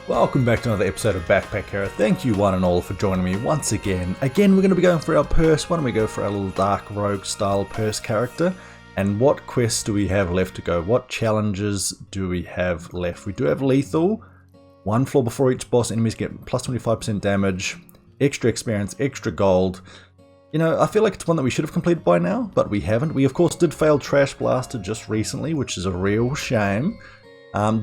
Welcome back to another episode of Backpack Hero. Thank you one and all for joining me once again. Again, we're going to be going for our purse. Why don't we go for our little dark rogue style purse character? And what quests do we have left to go? What challenges do we have left? We do have lethal. One floor before each boss, enemies get plus 25% damage, extra experience, extra gold. You know, I feel like it's one that we should have completed by now, but we haven't. We of course did fail Trash Blaster just recently, which is a real shame.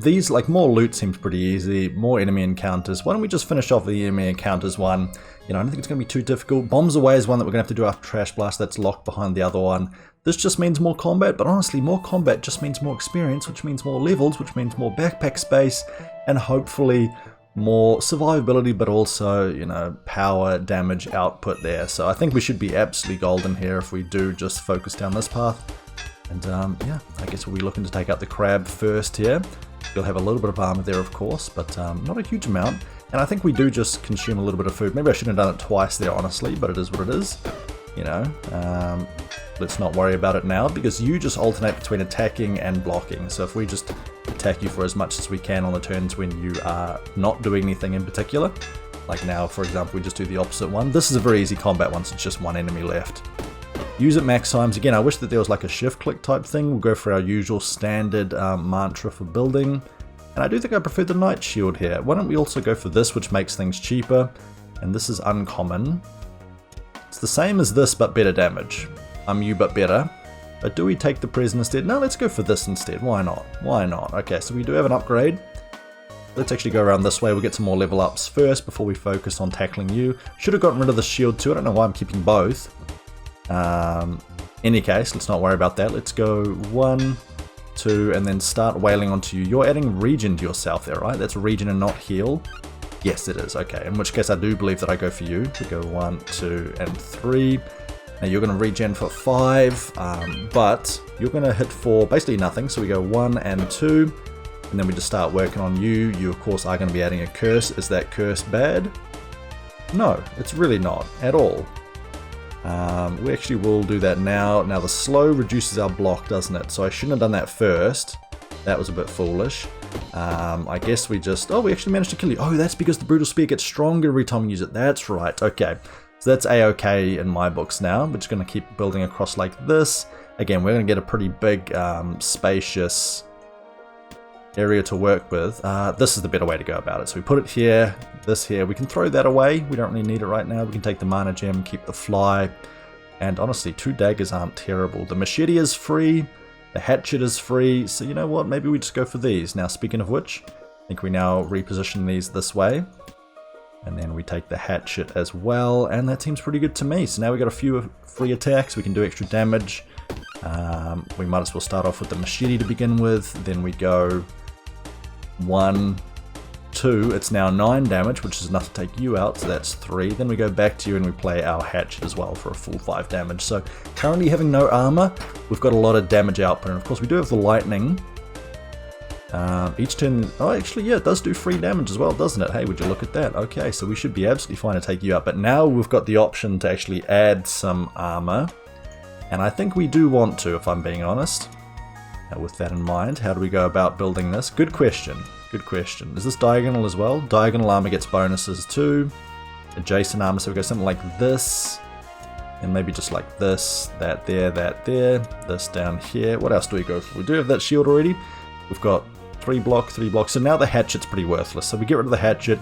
These, like, more loot seems pretty easy, more enemy encounters. Why don't we just finish off the enemy encounters one? You know, I don't think it's going to be too difficult. Bombs Away is one that we're going to have to do after Trash Blast. That's locked behind the other one. This just means more combat, but honestly, more combat just means more experience, which means more levels, which means more backpack space, and hopefully more survivability, but also, you know, power damage output there. So I think we should be absolutely golden here if we do just focus down this path. And yeah, I guess we'll be looking to take out the crab first here. You'll have a little bit of armor there, of course, but not a huge amount. And I think we do just consume a little bit of food. Maybe I shouldn't have done it twice there, honestly, but it is what it is. You know, let's not worry about it now, because you just alternate between attacking and blocking. So if we just attack you for as much as we can on the turns when you are not doing anything in particular, like now, for example, we just do the opposite one. This is a very easy combat once it's just one enemy left. Use it max times. Again, I wish that there was like a shift click type thing. We'll go for our usual standard mantra for building. And I do think I prefer the Night Shield here. Why don't we also go for this, which makes things cheaper. And this is uncommon. It's the same as this, but better damage. You, but better. But do we take the Present instead? No, let's go for this instead. Why not? Why not? Okay, so we do have an upgrade. Let's actually go around this way. We'll get some more level ups first before we focus on tackling you. Should have gotten rid of the shield too. I don't know why I'm keeping both. Any case, let's not worry about that. Let's go 1, 2, and then start wailing onto you. You're adding regen to yourself there, right? That's regen and not heal. Yes, it is. Okay, in which case I do believe that I go for you. We go 1, 2, and 3. Now you're going to regen for 5, but you're going to hit for basically nothing. So we go 1 and 2, and then we just start working on you. You, of course, are going to be adding a curse. Is that curse bad? No, it's really not at all. We actually will do that now. Now the slow reduces our block, doesn't it? So I shouldn't have done that first. That was a bit foolish. I guess we just... Oh, we actually managed to kill you. Oh, that's because the Brutal Spear gets stronger every time we use it. That's right. Okay. So that's a-okay in my books now. We're just going to keep building across like this. Again, we're going to get a pretty big, spacious area to work with. This is the better way to go about it. So we put it here, this here. We can throw that away. We don't really need it right now. We can take the mana gem, keep the fly. And honestly, 2 daggers aren't terrible. The machete is free. The hatchet is free. So you know what? Maybe we just go for these. Now, speaking of which, I think we now reposition these this way. And then we take the hatchet as well. And that seems pretty good to me. So now we got a few free attacks. We can do extra damage. We might as well start off with the machete to begin with. Then we go 1, 2, it's now 9 damage, which is enough to take you out, so that's 3. Then we go back to you and we play our hatchet as well for a full 5 damage. So currently having no armor, we've got a lot of damage output, and of course we do have the lightning. Each turn, oh actually yeah, it does do free damage as well, doesn't it? Hey, would you look at that? Okay, so we should be absolutely fine to take you out, but now we've got the option to actually add some armor, and I think we do want to, if I'm being honest. With that in mind, how do we go about building this? Good question. Good question. Is this diagonal as well? Diagonal armor gets bonuses too. Adjacent armor, so we go something like this. And maybe just like this, that there, this down here. What else do we go for? We do have that shield already. We've got 3 block, 3 blocks. So now the hatchet's pretty worthless. So we get rid of the hatchet.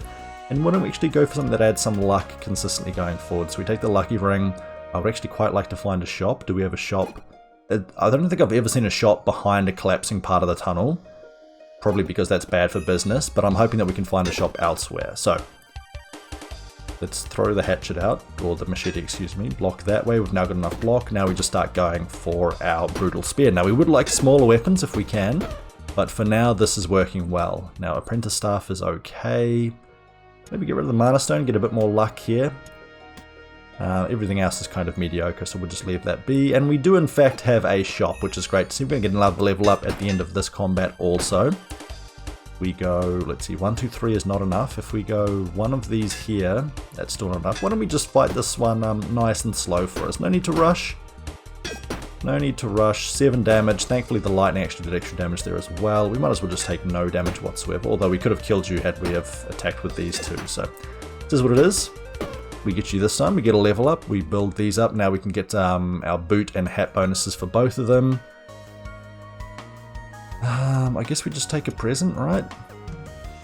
And why don't we actually go for something that adds some luck consistently going forward? So we take the lucky ring. I would actually quite like to find a shop. Do we have a shop? I don't think I've ever seen a shop behind a collapsing part of the tunnel. Probably because that's bad for business, but I'm hoping that we can find a shop elsewhere. So, let's throw the hatchet out, or the machete, excuse me. Block that way, we've now got enough block. Now we just start going for our brutal spear. Now we would like smaller weapons if we can, but for now this is working well. Now apprentice staff is okay. Maybe get rid of the mana stone, get a bit more luck here. Everything else is kind of mediocre, so we'll just leave that be. And we do in fact have a shop, which is great to see. We're going to get another level up at the end of this combat also. We go, let's see, 1, 2, 3 is not enough. If we go one of these here, that's still not enough. Why don't we just fight this one nice and slow for us? No need to rush. No need to rush. 7 damage. Thankfully the lightning actually did extra damage there as well. We might as well just take no damage whatsoever, although we could have killed you had we have attacked with these two. So this is what it is. We get you this time. We get a level up. We build these up. Now we can get our boot and hat bonuses for both of them. I guess we just take a present, right?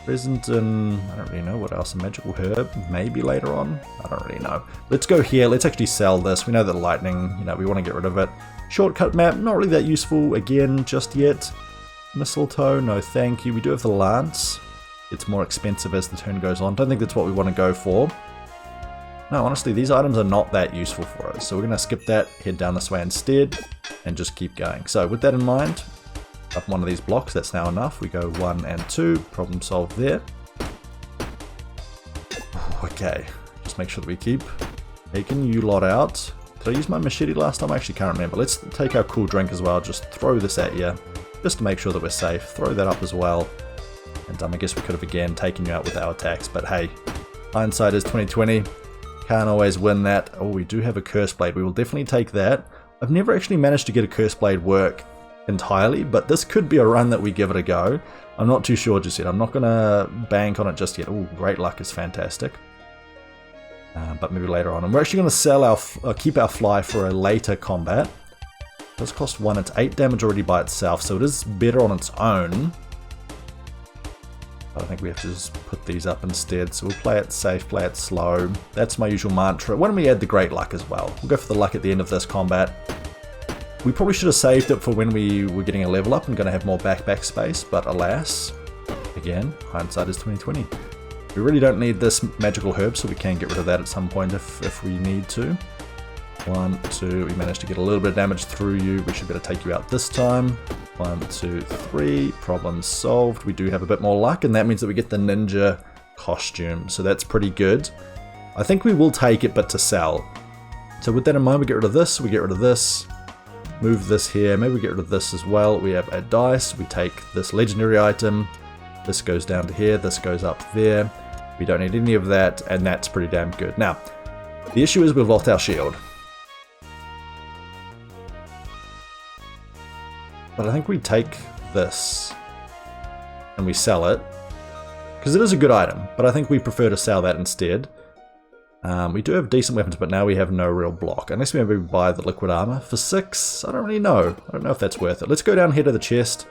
Present and I don't really know what else. A magical herb, maybe later on. I don't really know. Let's go here. Let's actually sell this. We know that lightning, we want to get rid of it. Shortcut map, not really that useful again just yet. Mistletoe, no thank you. We do have the lance. It's more expensive as the turn goes on. Don't think that's what we want to go for. No, honestly, these items are not that useful for us. So we're going to skip that, head down this way instead, and just keep going. So with that in mind, up one of these blocks, that's now enough. We go 1 and 2, problem solved there. Okay, just make sure that we keep taking you lot out. Did I use my machete last time? I actually can't remember. Let's take our cool drink as well, just throw this at you, just to make sure that we're safe. Throw that up as well. And I guess we could have again taken you out with our attacks, but hey, hindsight is 2020. Can't always win that. Oh, we do have a curse blade. We will definitely take that. I've never actually managed to get a curse blade work entirely, but this could be a run that we give it a go. I'm not too sure just yet. I'm not going to bank on it just yet. Oh, great luck is fantastic. But maybe later on. And we're actually going to sell keep our fly for a later combat. It does cost 1. It's 8 damage already by itself, so it is better on its own. But I think we have to just put these up instead. So we'll play it safe, play it slow. That's my usual mantra. Why don't we add the great luck as well? We'll go for the luck at the end of this combat. We probably should have saved it for when we were getting a level up and going to have more backpack space, but alas, again, hindsight is 2020. We really don't need this magical herb, so we can get rid of that at some point if we need to. 1, 2, we managed to get a little bit of damage through you. We should be able to take you out this time. 1, 2, 3, problem solved. We do have a bit more luck, and that means that we get the ninja costume, so that's pretty good. I think we will take it, but to sell. So with that in mind, we get rid of this, we get rid of this. Move this here, maybe we get rid of this as well. We have a dice, we take this legendary item, this goes down to here, this goes up there. We don't need any of that, and that's pretty damn good. Now, the issue is we've lost our shield. But I think we take this and we sell it, because it is a good item, but I think we prefer to sell that instead. We do have decent weapons, but now we have no real block. Unless we maybe buy the liquid armor for 6. I don't really know. I don't know if that's worth it. Let's go down here to the chest.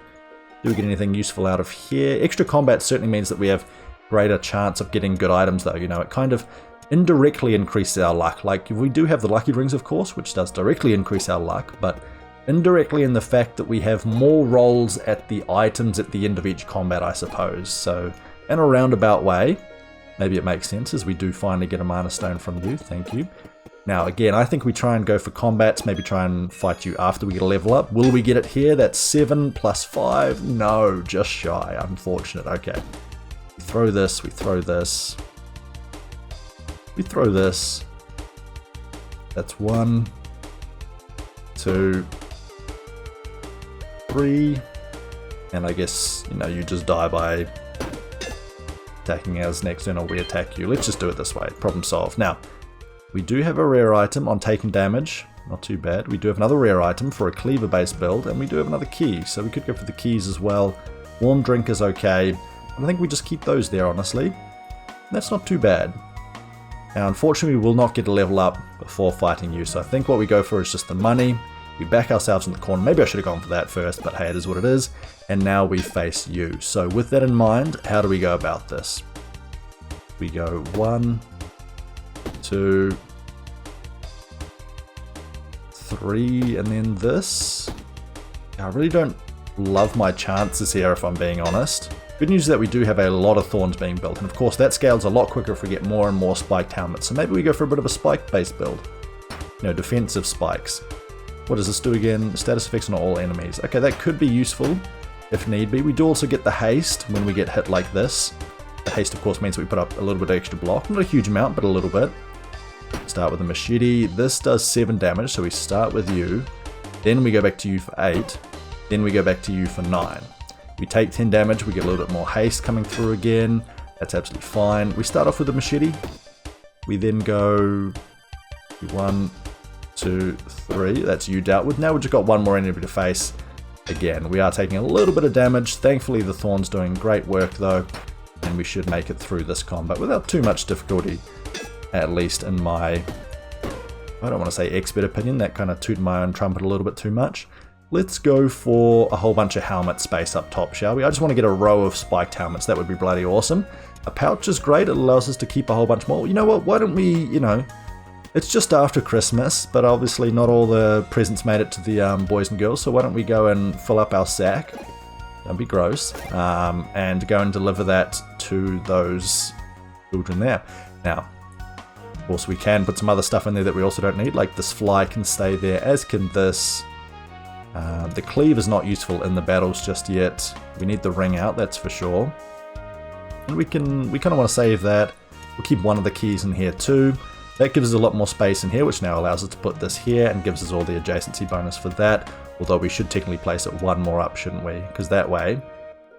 Do we get anything useful out of here? Extra combat certainly means that we have greater chance of getting good items though. It kind of indirectly increases our luck. Like we do have the lucky rings, of course, which does directly increase our luck, but indirectly in the fact that we have more rolls at the items at the end of each combat, I suppose. So in a roundabout way, maybe it makes sense as we do finally get a mana stone from you. Thank you. Now again, I think we try and go for combats, maybe try and fight you after we get a level up. Will we get it here? That's 7 plus 5. No, just shy. Unfortunate. Okay. We throw this, we throw this. We throw this. That's 1, 2, 3. And I guess, you just die by attacking us next turn, or we attack you. Let's just do it this way. Problem solved. Now, we do have a rare item on taking damage. Not too bad. We do have another rare item for a cleaver based build, and we do have another key, so we could go for the keys as well. Warm drink is okay. I think we just keep those there, honestly. That's not too bad. Now, unfortunately, we will not get a level up before fighting you, so I think what we go for is just the money. We back ourselves in the corner. Maybe I should have gone for that first, but hey, it is what it is. And now we face you. So with that in mind, how do we go about this? We go 1, 2, 3, and then this. I really don't love my chances here, if I'm being honest. Good news is that we do have a lot of thorns being built, and of course that scales a lot quicker if we get more and more spiked helmets. So maybe we go for a bit of a spike-based build. Defensive spikes. What does this do again? Status effects on all enemies. Okay, that could be useful if need be. We do also get the haste when we get hit like this. The haste, of course, means we put up a little bit of extra block. Not a huge amount, but a little bit. Start with a machete. This does 7 damage, so we start with you. Then we go back to you for 8. Then we go back to you for 9. We take 10 damage, we get a little bit more haste coming through again. That's absolutely fine. We start off with a machete. We then go 1, 2, 3. That's you dealt with. Now we've just got one more enemy to face. Again, we are taking a little bit of damage. Thankfully, the Thorn's doing great work though, and we should make it through this combat without too much difficulty, at least in my, I don't want to say expert opinion, that kind of tooted my own trumpet a little bit too much. Let's go for a whole bunch of helmet space up top, shall we? I just want to get a row of spiked helmets. That would be bloody awesome. A pouch is great. It allows us to keep a whole bunch more. You know what? Why don't we, you know, it's just after Christmas, but obviously not all the presents made it to the boys and girls, so why don't we go and fill up our sack? That'd be gross. And go and deliver that to those children there. Now, of course we can put some other stuff in there that we also don't need, like this fly can stay there, as can this. The cleave is not useful in the battles just yet. We need the ring out, that's for sure. And we kind of want to save that. We'll keep one of the keys in here too. That gives us a lot more space in here, which now allows us to put this here and gives us all the adjacency bonus for that. Although we should technically place it one more up, shouldn't we? Because that way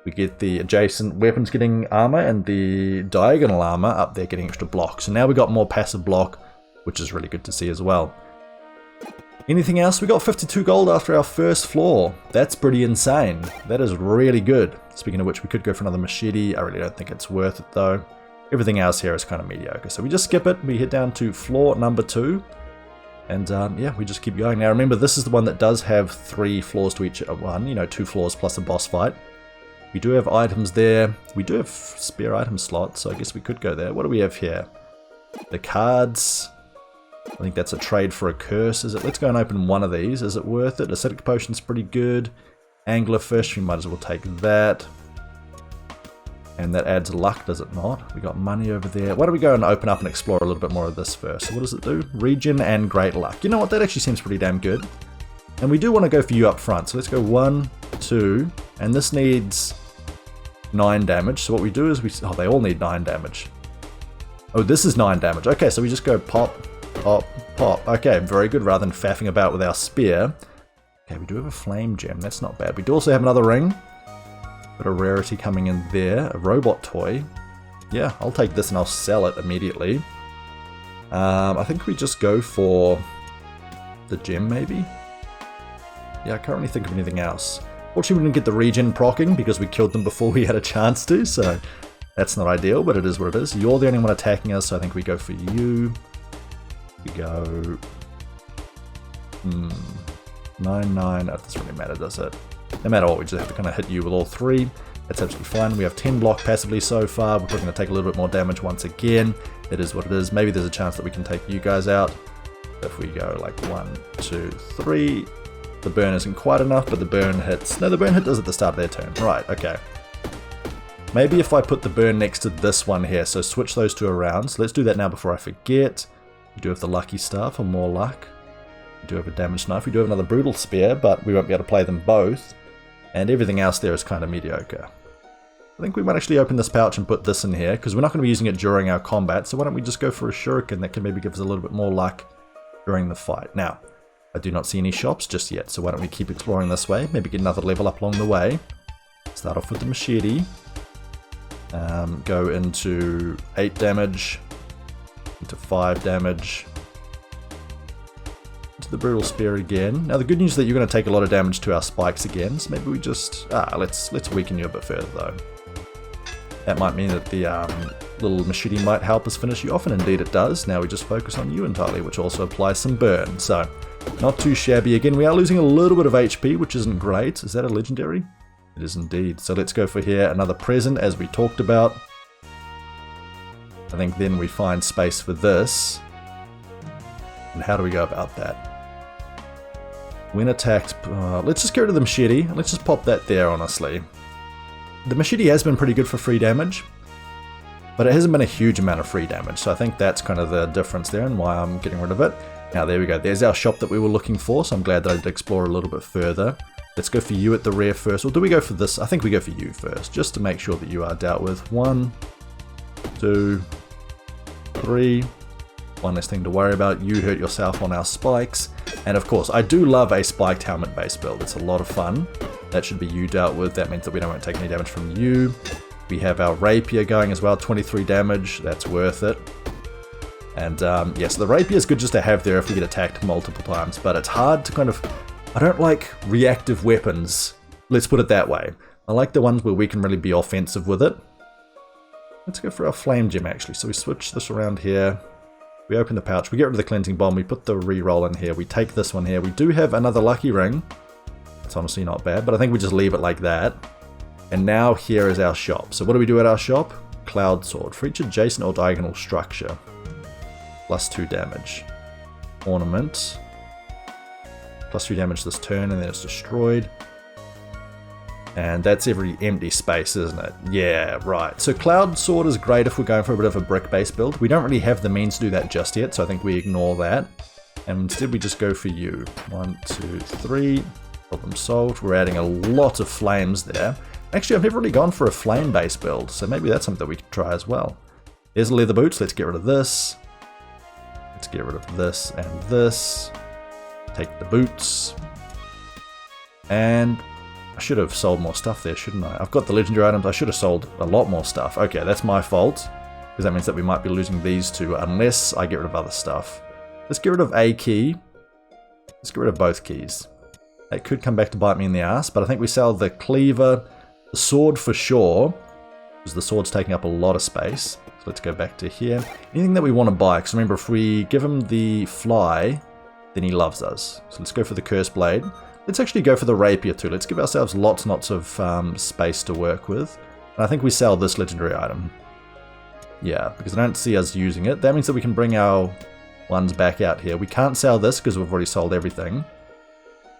we get the adjacent weapons getting armor and the diagonal armor up there getting extra block. So now we got more passive block, which is really good to see as well. Anything else? We got 52 gold after our first floor. That's pretty insane. That is really good. Speaking of which, we could go for another machete. I really don't think it's worth it though. Everything else here is kind of mediocre. So we just skip it. We head down to floor number 2. And yeah, we just keep going. Now remember, this is the one that does have 3 floors to each one. You know, 2 floors plus a boss fight. We do have items there. We do have spare item slots, so I guess we could go there. What do we have here? The cards. I think that's a trade for a curse. Is it? Let's go and open one of these. Is it worth it? Acidic potion's pretty good. Anglerfish, we might as well take that. And that adds luck, does it not? We got money over there. Why don't we go and open up and explore a little bit more of this first? So what does it do? Regen and great luck. You know what? That actually seems pretty damn good. And we do want to go for you up front. So let's go 1, 2, and this needs 9 damage. So what we do is oh, they all need 9 damage. Oh, this is 9 damage. Okay, so we just go pop, pop, pop. Okay, very good. Rather than faffing about with our spear. Okay, we do have a flame gem. That's not bad. We do also have another ring. Got a rarity coming in there. A robot toy. Yeah, I'll take this and I'll sell it immediately. I think we just go for the gem, maybe? Yeah, I can't really think of anything else. Fortunately, we didn't get the regen proccing because we killed them before we had a chance to, so that's not ideal, but it is what it is. You're the only one attacking us, so I think we go for you. We go... 9, That doesn't really matter, does it? No matter what, we just have to kind of hit you with all 3. That's absolutely fine. We have 10 block passively so far. We're probably going to take a little bit more damage once again. It is what it is. Maybe there's a chance that we can take you guys out. If we go like 1, 2, 3. The burn isn't quite enough, but the burn hits. No, the burn hit does at the start of their turn. Right, okay. Maybe if I put the burn next to this one here, so switch those 2 around. So let's do that now before I forget. We do have the lucky star for more luck. We do have a damaged knife. We do have another brutal spear, but we won't be able to play them both. And everything else there is kind of mediocre. I think we might actually open this pouch and put this in here, because we're not going to be using it during our combat, so why don't we just go for a shuriken that can maybe give us a little bit more luck during the fight. Now, I do not see any shops just yet, so why don't we keep exploring this way, maybe get another level up along the way. Start off with the machete. Go into 8 damage, into 5 damage, into the brutal spear again. Now the good news is that you're going to take a lot of damage to our spikes again, so maybe we just... let's weaken you a bit further though. That might mean that the little machete might help us finish you off, and indeed it does. Now we just focus on you entirely, which also applies some burn, so not too shabby. Again, we are losing a little bit of HP, which isn't great. Is that a legendary? It is indeed. So let's go for here, another present, as we talked about. I think then we find space for this. And how do we go about that? When attacked, let's just go to the machete. Let's just pop that there, honestly. The machete has been pretty good for free damage, but it hasn't been a huge amount of free damage, so I think that's kind of the difference there and why I'm getting rid of it. Now there we go, there's our shop that we were looking for, so I'm glad that I did explore a little bit further. Let's go for you at the rear first, or do we go for this? I think we go for you first, just to make sure that you are dealt with. 1, 2, 3. One less thing to worry about. You hurt yourself on our spikes. And of course, I do love a spiked helmet base build. It's a lot of fun. That should be you dealt with. That means that we don't want to take any damage from you. We have our rapier going as well, 23 damage. That's worth it. And yeah, so the rapier is good just to have there if we get attacked multiple times, but it's hard to kind of... I don't like reactive weapons, let's put it that way. I like the ones where we can really be offensive with it. Let's go for our flame gem actually. So we switch this around here. We open the pouch, we get rid of the cleansing bomb, we put the reroll in here, we take this one here. We do have another lucky ring. It's honestly not bad, but I think we just leave it like that. And now here is our shop. So what do we do at our shop? Cloud Sword. For each adjacent or diagonal structure. +2 damage. Ornament. +3 damage this turn and then it's destroyed. And that's every empty space, isn't it? Yeah, right. So Cloud Sword is great if we're going for a bit of a brick-based build. We don't really have the means to do that just yet, so I think we ignore that. And instead we just go for you. 1, 2, 3. Problem solved. We're adding a lot of flames there. Actually, I've never really gone for a flame-based build, so maybe that's something that we could try as well. There's leather boots. Let's get rid of this. Let's get rid of this and this. Take the boots. And... I should have sold more stuff there, shouldn't I? I've got the legendary items. I should have sold a lot more stuff. Okay, that's my fault. Because that means that we might be losing these two unless I get rid of other stuff. Let's get rid of a key. Let's get rid of both keys. That could come back to bite me in the ass, but I think we sell the cleaver, the sword for sure, because the sword's taking up a lot of space. So let's go back to here. Anything that we want to buy, because remember, if we give him the fly, then he loves us. So let's go for the curse blade. Let's actually go for the rapier too. Let's give ourselves lots and lots of space to work with. And I think we sell this legendary item. Yeah, because I don't see us using it. That means that we can bring our ones back out here. We can't sell this because we've already sold everything.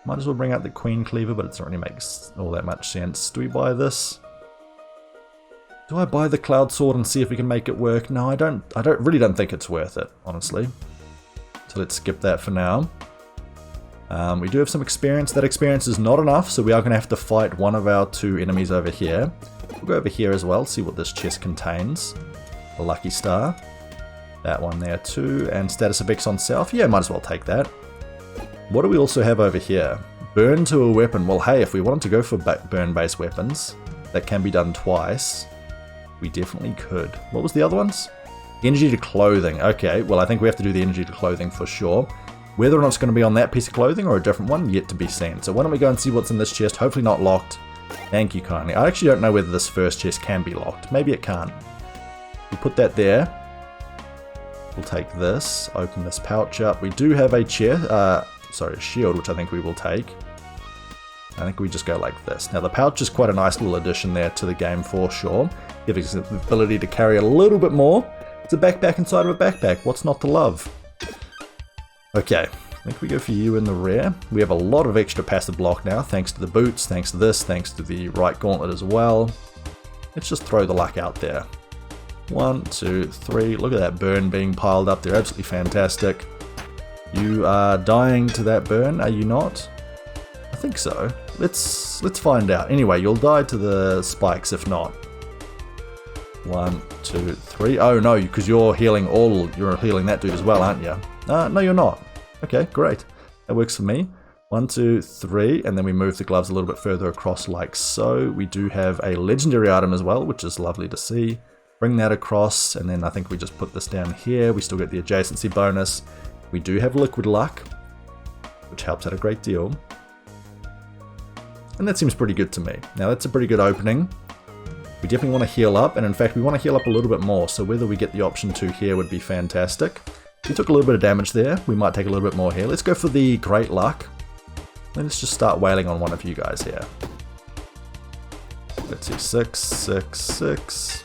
Might as well bring out the Queen Cleaver, but it doesn't really make all that much sense. Do we buy this? Do I buy the Cloud Sword and see if we can make it work? No, I really don't think it's worth it, honestly. So let's skip that for now. We do have some experience. That experience is not enough, so we are going to have to fight one of our two enemies over here. We'll go over here as well, see what this chest contains. A lucky star. That one there too. And status effects on self. Yeah, might as well take that. What do we also have over here? Burn to a weapon. Well, hey, if we wanted to go for burn-based weapons, that can be done twice. We definitely could. What was the other ones? Energy to clothing. Okay, well, I think we have to do the energy to clothing for sure. Whether or not it's going to be on that piece of clothing or a different one, yet to be seen. So why don't we go and see what's in this chest? Hopefully not locked. Thank you kindly. I actually don't know whether this first chest can be locked. Maybe it can't. We put that there. We'll take this, open this pouch up. We do have a a shield, which I think we will take. I think we just go like this. Now the pouch is quite a nice little addition there to the game for sure. Giving us the ability to carry a little bit more. It's a backpack inside of a backpack. What's not to love? Okay, I think we go for you in the rear. We have a lot of extra passive block now, thanks to the boots, thanks to this, thanks to the right gauntlet as well. Let's just throw the luck out there. 1, 2, 3. Look at that burn being piled up there. Absolutely fantastic. You are dying to that burn, are you not? I think so. Let's find out. Anyway, you'll die to the spikes if not. 1, 2, 3. Oh no, because you're healing that dude as well, aren't you? No, you're not. Okay, great. That works for me. 1, 2, 3, and then we move the gloves a little bit further across like so. We do have a legendary item as well, which is lovely to see. Bring that across, and then I think we just put this down here. We still get the adjacency bonus. We do have liquid luck, which helps out a great deal. And that seems pretty good to me. Now that's a pretty good opening. We definitely want to heal up, and in fact we want to heal up a little bit more, so whether we get the option to here would be fantastic. We took a little bit of damage there. We might take a little bit more here. Let's go for the great luck. Let's just start wailing on one of you guys here. Let's see, 6, 6, 6.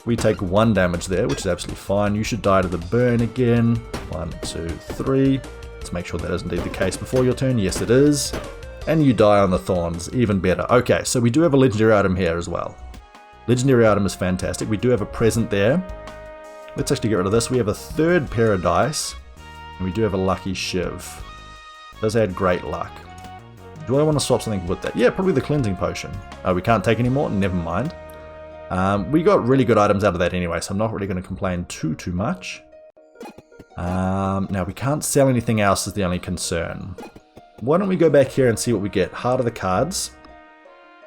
We take 1 damage there, which is absolutely fine. You should die to the burn again. 1, 2, 3. Let's make sure that is indeed the case before your turn. Yes, it is. And you die on the thorns. Even better. Okay, so we do have a legendary item here as well. Legendary item is fantastic. We do have a present there. Let's actually get rid of this. We have a 3rd pair of dice. And we do have a lucky shiv. Does add great luck. Do I want to swap something with that? Yeah, probably the cleansing potion. Oh, we can't take any more? Never mind. We got really good items out of that anyway, so I'm not really going to complain too much. Now, we can't sell anything else is the only concern. Why don't we go back here and see what we get? Heart of the cards.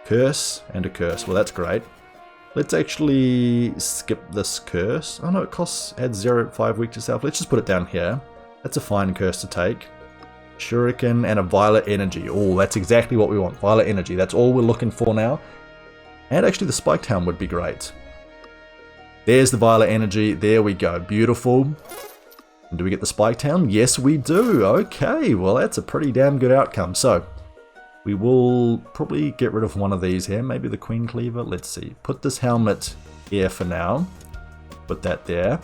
Curse and a curse. Well, that's great. Let's actually skip this curse. Oh no, it adds 0.5 weak to self. Let's just put it down here. That's a fine curse to take. Shuriken and a violet energy. Oh, that's exactly what we want. Violet energy. That's all we're looking for now. And actually the spiked helm would be great. There's the violet energy. There we go. Beautiful. And do we get the spiked helm? Yes, we do. Okay, well that's a pretty damn good outcome. So, we will probably get rid of one of these here. Maybe the Queen Cleaver. Let's see. Put this helmet here for now. Put that there.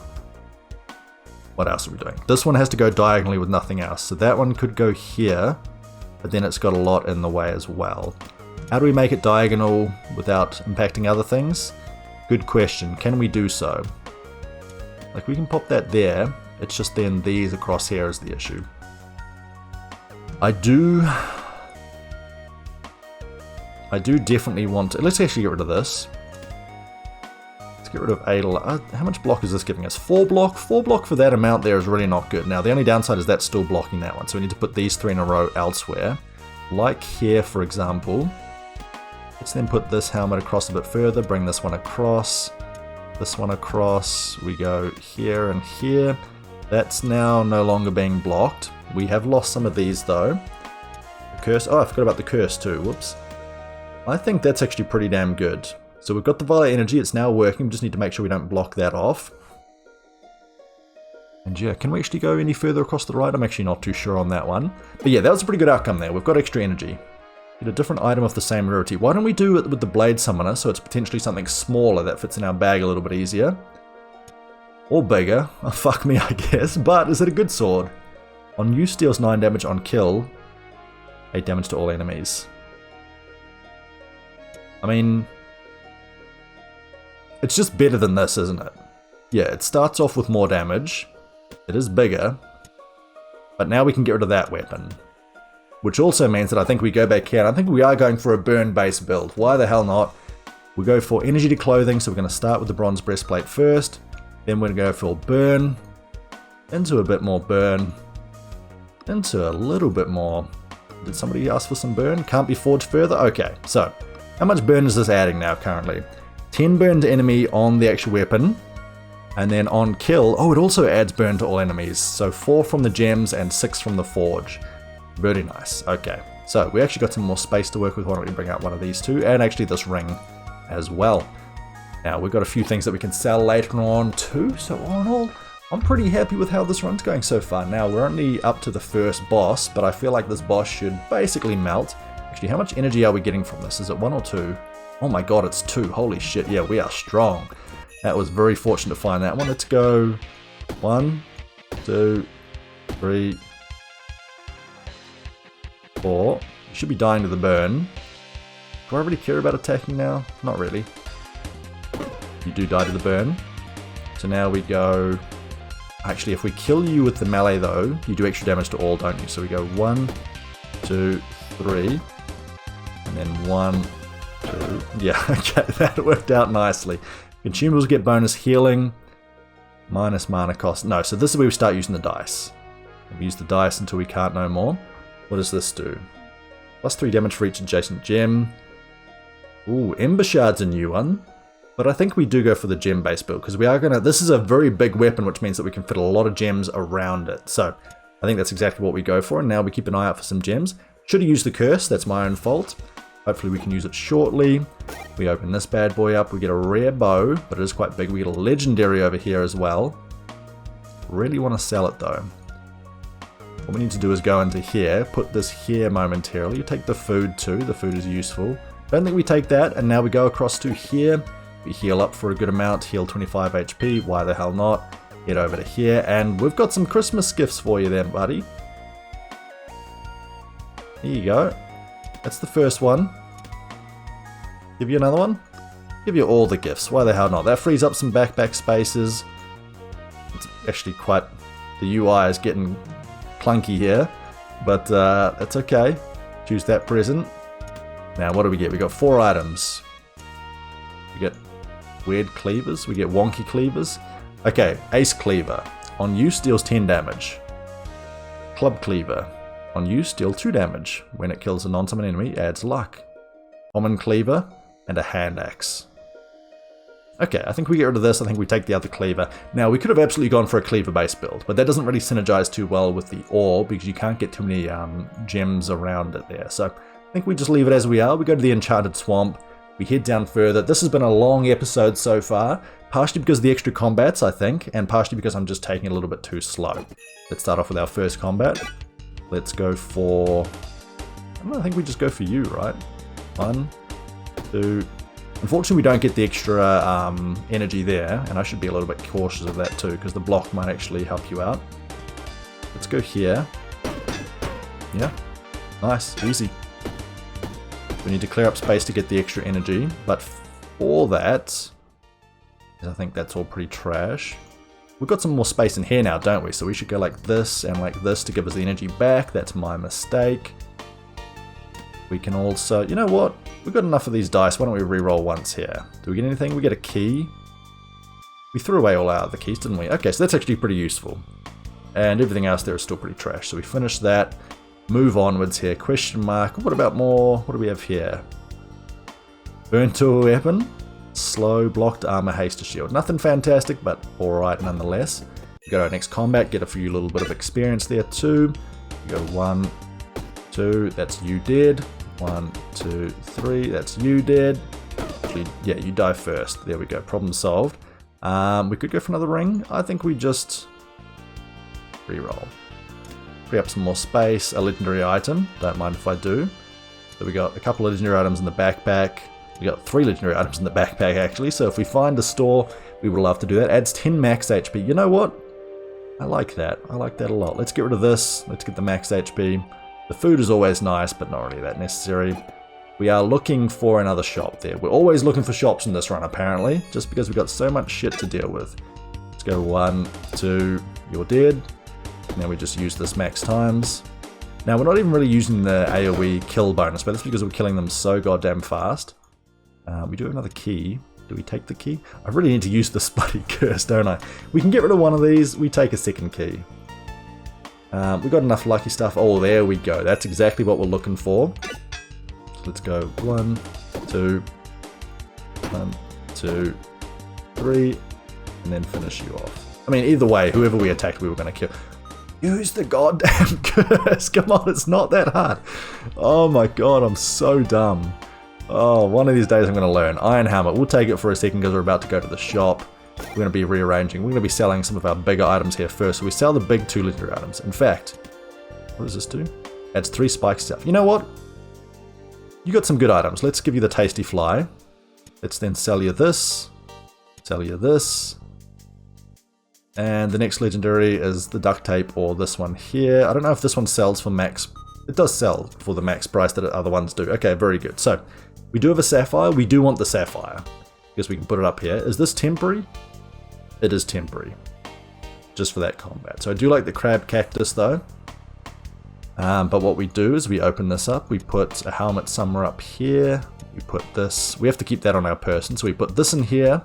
What else are we doing? This one has to go diagonally with nothing else. So that one could go here. But then it's got a lot in the way as well. How do we make it diagonal without impacting other things? Good question. Can we do so? Like we can pop that there. It's just then these across here is the issue. I do definitely want to... Let's actually get rid of this. Let's get rid of Adel. How much block is this giving us? 4 block? 4 block for that amount there is really not good. Now, the only downside is that's still blocking that one. So we need to put these 3 in a row elsewhere. Like here, for example. Let's then put this helmet across a bit further. Bring this one across. This one across. We go here and here. That's now no longer being blocked. We have lost some of these, though. The curse... Oh, I forgot about the curse, too. Whoops. I think that's actually pretty damn good. So we've got the violet energy, it's now working, we just need to make sure we don't block that off. And yeah, can we actually go any further across the right? I'm actually not too sure on that one. But yeah, that was a pretty good outcome there. We've got extra energy. Get a different item of the same rarity. Why don't we do it with the Blade Summoner, so it's potentially something smaller that fits in our bag a little bit easier. Or bigger. Oh, fuck me, I guess. But is it a good sword? On use deals 9 damage, on kill 8 damage to all enemies. I mean, it's just better than this, isn't it? Yeah, it starts off with more damage. It is bigger. But now we can get rid of that weapon. Which also means that I think we go back here, and I think we are going for a burn-based build. Why the hell not? We go for energy to clothing, so we're going to start with the bronze breastplate first. Then we're going to go for burn. Into a bit more burn. Into a little bit more. Did somebody ask for some burn? Can't be forged further? Okay, so... How much burn is this adding now currently? 10 burn to enemy on the actual weapon. And then on kill, oh, it also adds burn to all enemies. So 4 from the gems and 6 from the forge. Very nice. Okay, so we actually got some more space to work with. Why don't we bring out one of these two? And actually this ring as well. Now we've got a few things that we can sell later on too. So all in all, I'm pretty happy with how this run's going so far. Now we're only up to the first boss, but I feel like this boss should basically melt. Actually, how much energy are we getting from this? Is it 1 or 2? Oh my god, it's 2. Holy shit, yeah, we are strong. That was very fortunate to find that one. Let's go 1, 2, 3, 4. You should be dying to the burn. Do I really care about attacking now? Not really. You do die to the burn. So now we go... Actually, if we kill you with the melee though, you do extra damage to all, don't you? So we go 1, 2, 3. And then 1, 2, yeah, okay, that worked out nicely. Consumables get bonus healing, minus mana cost. No, so this is where we start using the dice. We use the dice until we can't no more. What does this do? Plus 3 damage for each adjacent gem. Ooh, Ember Shard's a new one. But I think we do go for the gem-based build, because we are gonna... This is a very big weapon, which means that we can fit a lot of gems around it. So, I think that's exactly what we go for, and now we keep an eye out for some gems. Should have used the curse, that's my own fault. Hopefully we can use it shortly. We open this bad boy up, we get a rare bow, but it is quite big. We get a legendary over here as well. Really want to sell it though. What we need to do is go into here, put this here momentarily. You take the food too, the food is useful. Don't think we take that, and now we go across to here. We heal up for a good amount, heal 25 HP, why the hell not? Head over to here, and we've got some Christmas gifts for you then, buddy. Here you go. That's the first one. Give you another one? Give you all the gifts, why the hell not? That frees up some backpack spaces. It's actually quite... The UI is getting clunky here, but that's okay. Choose that present. Now what do we get? We got 4 items. We get weird cleavers, we get wonky cleavers. Okay, Ace Cleaver. On use deals 10 damage. Club Cleaver. On use, deal 2 damage. When it kills a non-summon enemy, adds luck. Common Cleaver, and a Hand Axe. Okay, I think we get rid of this. I think we take the other cleaver. Now, we could have absolutely gone for a cleaver-based build, but that doesn't really synergize too well with the ore because you can't get too many gems around it there. So I think we just leave it as we are. We go to the Enchanted Swamp. We head down further. This has been a long episode so far, partially because of the extra combats, I think, and partially because I'm just taking it a little bit too slow. Let's start off with our first combat. Let's go for... I think we just go for you, right? 1, 2... Unfortunately, we don't get the extra energy there, and I should be a little bit cautious of that too, because the block might actually help you out. Let's go here. Yeah, nice, easy. We need to clear up space to get the extra energy, but for that, I think that's all pretty trash. We've got some more space in here now, don't we? So we should go like this and like this to give us the energy back. That's my mistake. We can also, you know what? We've got enough of these dice. Why don't we re-roll once here? Do we get anything? We get a key. We threw away all our other keys, didn't we? Okay, so that's actually pretty useful. And everything else there is still pretty trash. So we finish that. Move onwards here. Question mark. What about more? What do we have here? Burn to a weapon. Slow, blocked armor, haste to shield. Nothing fantastic, but alright nonetheless. We go to our next combat. Get a few little bit of experience there too. We go 1, 2. That's you dead. 1, 2, 3, that's you dead. Actually, yeah, you die first. There we go, problem solved. We could go for another ring. I think we just re-roll. Free up some more space, a legendary item. Don't mind if I do. So we got a couple of legendary items in the backpack. We got 3 legendary items in the backpack actually, so if we find a store, we would love to do that. Adds 10 max HP. You know what? I like that. I like that a lot. Let's get rid of this. Let's get the max HP. The food is always nice, but not really that necessary. We are looking for another shop there. We're always looking for shops in this run, apparently, just because we've got so much shit to deal with. Let's go 1, 2, you're dead. Now we just use this max times. Now, we're not even really using the AoE kill bonus, but that's because we're killing them so goddamn fast. We do have another key. Do we take the key? I really need to use the Spuddy Curse, don't I? We can get rid of one of these. We take a second key. We've got enough lucky stuff. Oh, there we go. That's exactly what we're looking for. Let's go 1, 2, 1, 2, 3, and then finish you off. I mean, either way, whoever we attacked, we were going to kill. Use the goddamn curse. Come on, it's not that hard. Oh my god, I'm so dumb. Oh, one of these days I'm going to learn. Iron Hammer. We'll take it for a second because we're about to go to the shop. We're going to be rearranging. We're going to be selling some of our bigger items here first. So we sell the big 2 legendary items. In fact, what does this do? Adds 3 spike stuff. You know what? You got some good items. Let's give you the Tasty Fly. Let's then sell you this. Sell you this. And the next legendary is the duct tape or this one here. I don't know if this one sells for max. It does sell for the max price that other ones do. Okay, very good. So we do have a sapphire. We do want the sapphire. Guess we can put it up here. Is this temporary? It is temporary. Just for that combat. So I do like the crab cactus though. But what we do is we open this up. We put a helmet somewhere up here. We put this. We have to keep that on our person. So we put this in here.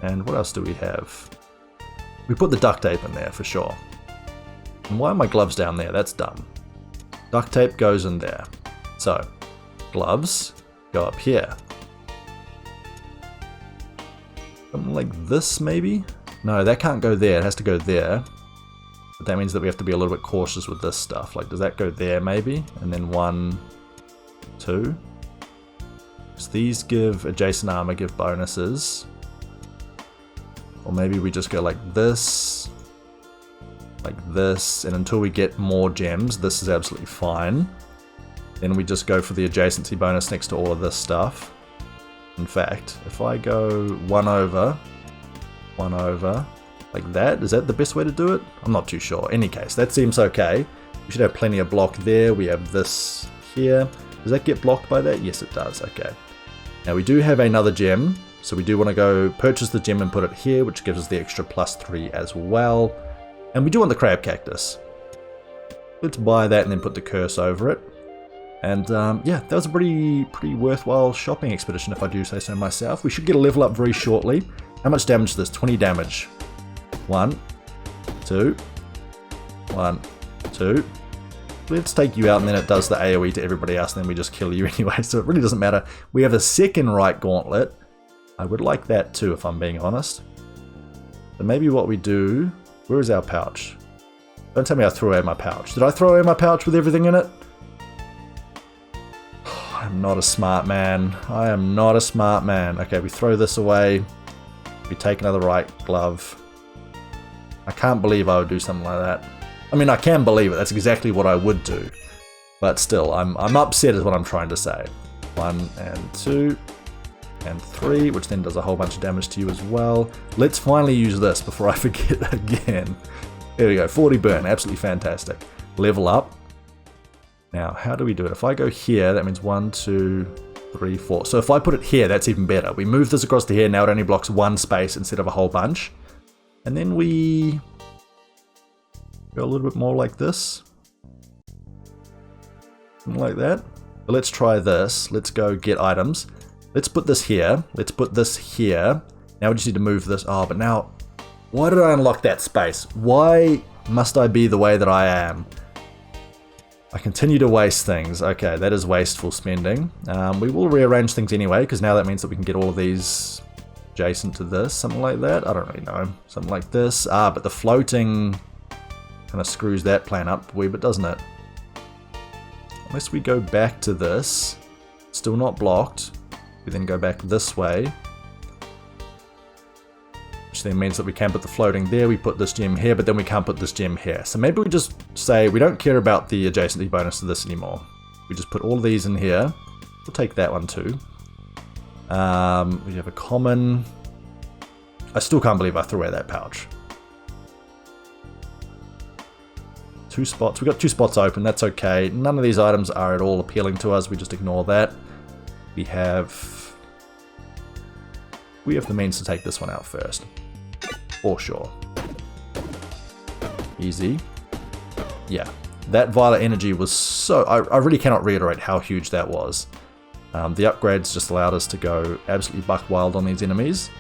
And what else do we have? We put the duct tape in there for sure. And why are my gloves down there? That's dumb. Duct tape goes in there. So gloves go up here. Something like this, maybe? No, that can't go there. It has to go there. But that means that we have to be a little bit cautious with this stuff. Like, does that go there, maybe? And then 1, 2. So these give adjacent armor, give bonuses. Or maybe we just go like this. Like this. And until we get more gems, this is absolutely fine. Then we just go for the adjacency bonus next to all of this stuff. In fact, if I go 1 over, like that, is that the best way to do it? I'm not too sure. In any case, that seems okay. We should have plenty of block there. We have this here. Does that get blocked by that? Yes, it does. Okay. Now we do have another gem, so we do want to go purchase the gem and put it here, which gives us the extra +3 as well. And we do want the crab cactus. Let's buy that and then put the curse over it. And yeah, that was a pretty worthwhile shopping expedition, if I do say so myself. We should get a level up very shortly. How much damage is this? 20 damage. 1, 2, 1, 2. Let's take you out, and then it does the AoE to everybody else, and then we just kill you anyway, so it really doesn't matter. We have a second right gauntlet. I would like that too, if I'm being honest. So maybe what we do... Where is our pouch? Don't tell me I threw away my pouch. Did I throw away my pouch with everything in it? I'm not a smart man. I am not a smart man. Okay, we throw this away. We take another right glove. I can't believe I would do something like that. I mean, I can believe it. That's exactly what I would do. But still, I'm upset is what I'm trying to say. 1 and 2 and 3, which then does a whole bunch of damage to you as well. Let's finally use this before I forget again. There we go, 40 burn, absolutely fantastic. Level up. Now, how do we do it? If I go here, that means 1, 2, 3, 4. So if I put it here, that's even better. We move this across to here, now it only blocks one space instead of a whole bunch. And then we go a little bit more like this. Something like that. But let's try this. Let's go get items. Let's put this here. Let's put this here. Now we just need to move this. Oh, but now, why did I unlock that space? Why must I be the way that I am? I continue to waste things. Okay, that is wasteful spending. We will rearrange things anyway, because now that means that we can get all of these adjacent to this. Something like that. I don't really know. Something like this. Ah, but the floating kind of screws that plan up a wee bit, doesn't it? Unless we go back to this. Still not blocked. We then go back this way. Which then means that we can put the floating there, we put this gem here, but then we can't put this gem here. So maybe we just say we don't care about the adjacency bonus to this anymore. We just put all of these in here. We'll take that one too. We have a common. I still can't believe I threw away that pouch. 2 spots. We've got 2 spots open, that's okay. None of these items are at all appealing to us, we just ignore that. We have the means to take this one out first. For sure. Easy. Yeah. That Violet Energy was so... I really cannot reiterate how huge that was. The upgrades just allowed us to go absolutely buck wild on these enemies.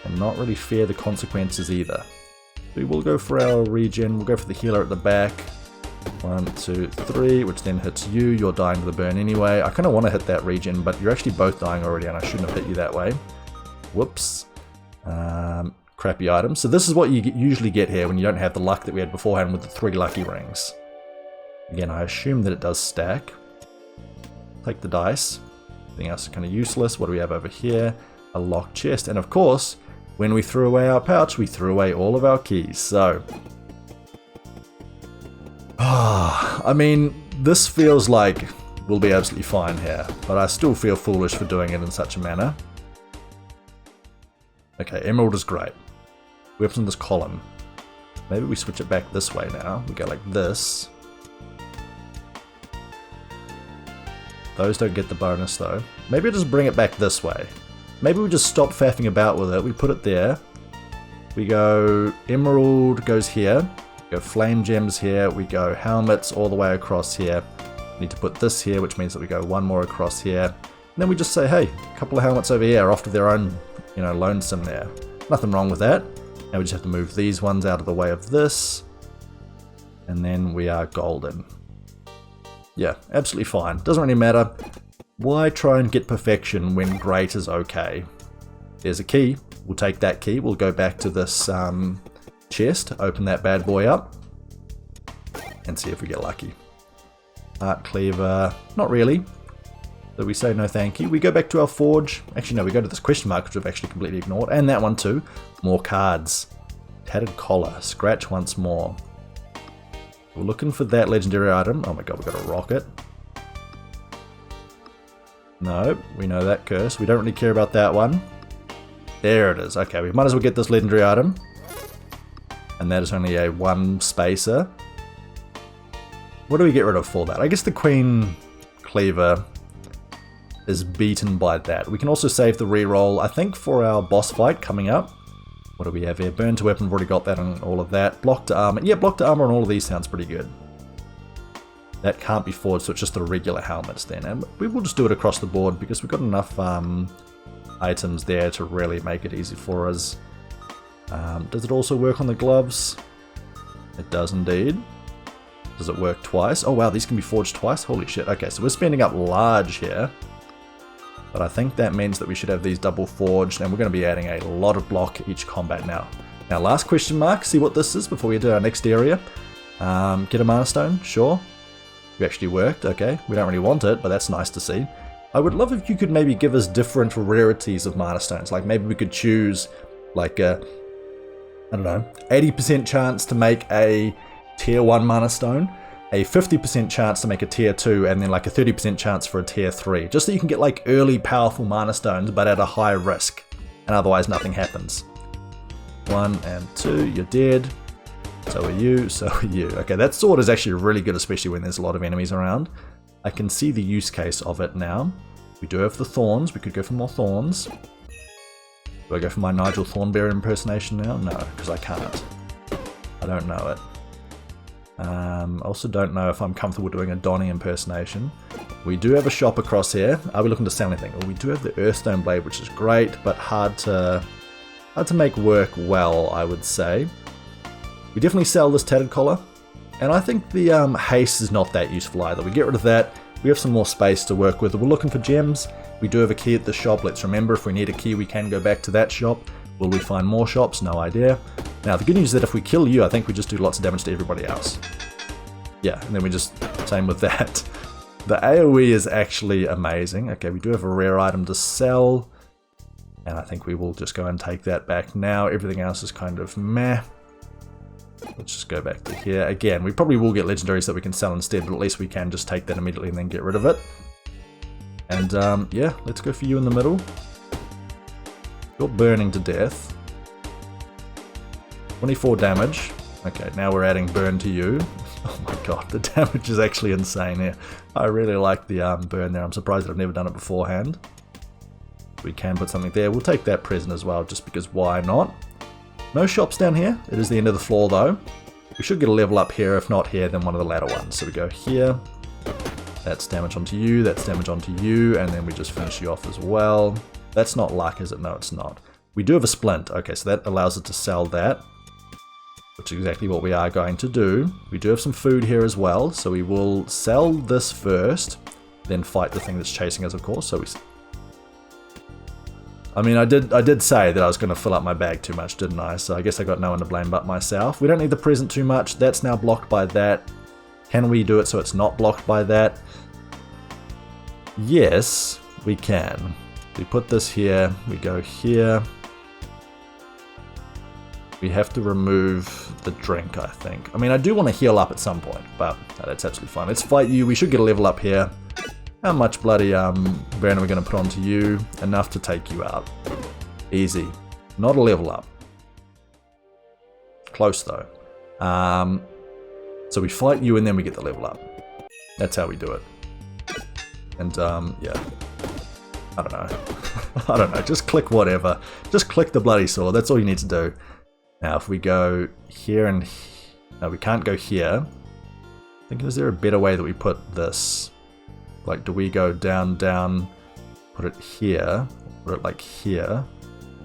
And not really fear the consequences either. We will go for our regen. We'll go for the healer at the back. 1, 2, 3, which then hits you. You're dying to the burn anyway. I kind of want to hit that regen, but you're actually both dying already, and I shouldn't have hit you that way. Whoops. Crappy items. So this is what you usually get here when you don't have the luck that we had beforehand with the 3 lucky rings. Again, I assume that it does stack. Take the dice. Everything else is kind of useless. What do we have over here? A locked chest. And of course, when we threw away our pouch, we threw away all of our keys. So... I mean, this feels like we'll be absolutely fine here, but I still feel foolish for doing it in such a manner. Okay, emerald is great. Weapons in this column. Maybe we switch it back this way now. We go like this. Those don't get the bonus though. Maybe I'll just bring it back this way. Maybe we just stop faffing about with it. We put it there. We go emerald goes here. We go flame gems here. We go helmets all the way across here. We need to put this here, which means that we go one more across here. And then we just say, hey, a couple of helmets over here off to their own, you know, lonesome there. Nothing wrong with that. Now we just have to move these ones out of the way of this. And then we are golden. Yeah, absolutely fine. Doesn't really matter. Why try and get perfection when great is okay? There's a key. We'll take that key. We'll go back to this chest, open that bad boy up, and see if we get lucky. Art cleaver, not really. So we say no thank you. We go back to our forge. Actually no, we go to this question mark, which we've actually completely ignored. And that one too. More cards. Tattered collar. Scratch once more. We're looking for that legendary item. Oh my god, we've got a rocket. No, we know that curse. We don't really care about that one. There it is. Okay, we might as well get this legendary item. And that is only a 1 spacer. What do we get rid of for that? I guess the Queen Cleaver is beaten by that. We can also save the reroll, I think, for our boss fight coming up. What do we have here? Burn to weapon, we've already got that and all of that. Block to armor. Yeah, block to armor on all of these sounds pretty good. That can't be forged, so it's just the regular helmets then. And we will just do it across the board because we've got enough items there to really make it easy for us. Does it also work on the gloves? It does indeed. Does it work twice? Oh wow, these can be forged twice? Holy shit. Okay, so we're spending up large here. But I think that means that we should have these double forged, and we're going to be adding a lot of block each combat now. Now, last question mark, see what this is before we do our next area. Get a mana stone, sure. We actually worked, okay. We don't really want it, but that's nice to see. I would love if you could maybe give us different rarities of mana stones. Like maybe we could choose like a, I don't know, 80% chance to make a tier 1 mana stone, a 50% chance to make a tier 2, and then like a 30% chance for a tier 3. Just so you can get like early powerful mana stones, but at a high risk. And otherwise nothing happens. 1 and 2, you're dead. So are you, so are you. Okay, that sword is actually really good, especially when there's a lot of enemies around. I can see the use case of it now. We do have the thorns. We could go for more thorns. Do I go for my Nigel Thornberry impersonation now? No, because I can't. I don't know it. I also don't know if I'm comfortable doing a Donnie impersonation. We do have a shop across here. Are we looking to sell anything? Well, we do have the Earthstone Blade, which is great, but hard to make work well, I would say. We definitely sell this Tattered Collar. And I think the haste is not that useful either. We get rid of that. We have some more space to work with. We're looking for gems. We do have a key at the shop. Let's remember, if we need a key, we can go back to that shop. Will we find more shops? No idea. Now, the good news is that if we kill you, I think we just do lots of damage to everybody else. Yeah, and then we just, same with that. The AoE is actually amazing. Okay, we do have a rare item to sell. And I think we will just go and take that back now. Everything else is kind of meh. Let's just go back to here. Again, we probably will get legendaries that we can sell instead, but at least we can just take that immediately and then get rid of it. And yeah, let's go for you in the middle. You're burning to death. 24 damage. Okay, now we're adding burn to you. Oh my god, the damage is actually insane here. I really like the burn there. I'm surprised that I've never done it beforehand. We can put something there. We'll take that present as well, just because why not? No shops down here. It is the end of the floor though. We should get a level up here. If not here, then one of the latter ones. So we go here. That's damage onto you. That's damage onto you. And then we just finish you off as well. That's not luck, is it? No, it's not. We do have a splint. Okay, so that allows us to sell that, which is exactly what we are going to do. We do have some food here as well. So we will sell this first, then fight the thing that's chasing us, of course. So I mean, I did say that I was going to fill up my bag too much, didn't I? So I guess I got no one to blame but myself. We don't need the present too much. That's now blocked by that. Can we do it so it's not blocked by that? Yes, we can. We put this here. We go here. We have to remove the drink, I think. I mean, I do want to heal up at some point, but no, that's absolutely fine. Let's fight you. We should get a level up here. How much bloody burn are we going to put onto you? Enough to take you out. Easy. Not a level up. Close though. So we fight you and then we get the level up. That's how we do it. And yeah. I don't know. I don't know. Just click whatever. Just click the bloody sword. That's all you need to do. Now if we go here and... No, we can't go here. I think, is there a better way that we put this? Like, do we go down, down, put it here, put it like here?